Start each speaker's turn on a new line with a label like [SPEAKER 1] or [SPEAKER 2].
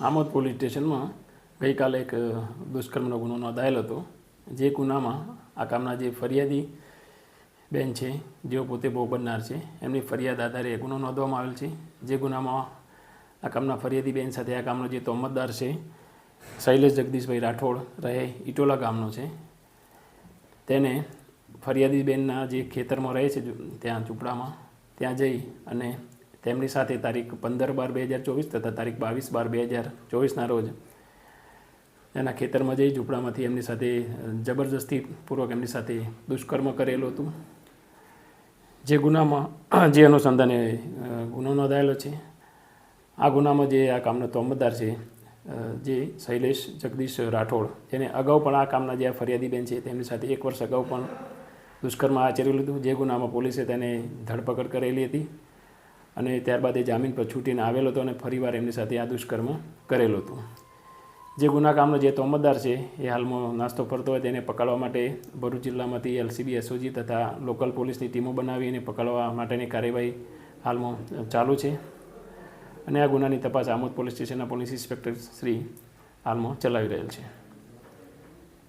[SPEAKER 1] Amod police સ્ટેશનમાં ગઈકાલે એક દુષ્કર્મનો ગુનો નોંધાયેલ હતો, જે ગુનામાં આ કામના જે ફરિયાદી બેન છે, જેઓ પોતે ભોગ બનનાર છે, એમની ફરિયાદ આધારે ગુનો નોંધવામાં આવેલ છે। જે ગુનામાં આ કામના ફરિયાદી બેન સાથે આ કામનો જે તોહમતદાર છે શૈલેષ જગદીશભાઈ રાઠોડ રહે ઇટોલા ગામનો છે, તેને ફરિયાદી બેનના જે ખેતરમાં રહે છે ત્યાં ઝૂંપડામાં ત્યાં જઈ અને તેમની સાથે તારીખ 15/12/2024 તથા તારીખ 22/12/2024ના રોજ એના ખેતરમાં જઈ ઝૂંપડામાંથી એમની સાથે જબરજસ્તીપૂર્વક એમની સાથે દુષ્કર્મ કરેલું હતું। જે ગુનામાં જે અનુસંધાને ગુનો નોંધાયેલો છે। આ ગુનામાં જે આ કામનો તોહમતદાર છે જે શૈલેષ જગદીશ રાઠોડ, જેને અગાઉ પણ આ કામના જે ફરિયાદી બેન છે તેમની સાથે 1 વર્ષ અગાઉ પણ દુષ્કર્મ આચરેલું હતું। જે ગુનામાં પોલીસે તેને ધરપકડ કરેલી હતી અને ત્યારબાદ એ જામીન પર છૂટીને આવેલો હતો અને ફરીવાર એમની સાથે આ દુષ્કર્મ કરેલું હતું। જે ગુના કામનો જે તોહમતદાર છે એ હાલમાં નાસ્તો ફરતો હોય તેને પકડવા માટે ભરૂચ જિલ્લામાંથી એલસીબી એસઓજી તથા લોકલ પોલીસની ટીમો બનાવીને પકડવા માટેની કાર્યવાહી હાલમાં ચાલુ છે અને આ ગુનાની તપાસ આમોદ પોલીસ સ્ટેશનના પોલીસ ઇન્સ્પેક્ટર શ્રી હાલમાં ચલાવી રહેલ છે।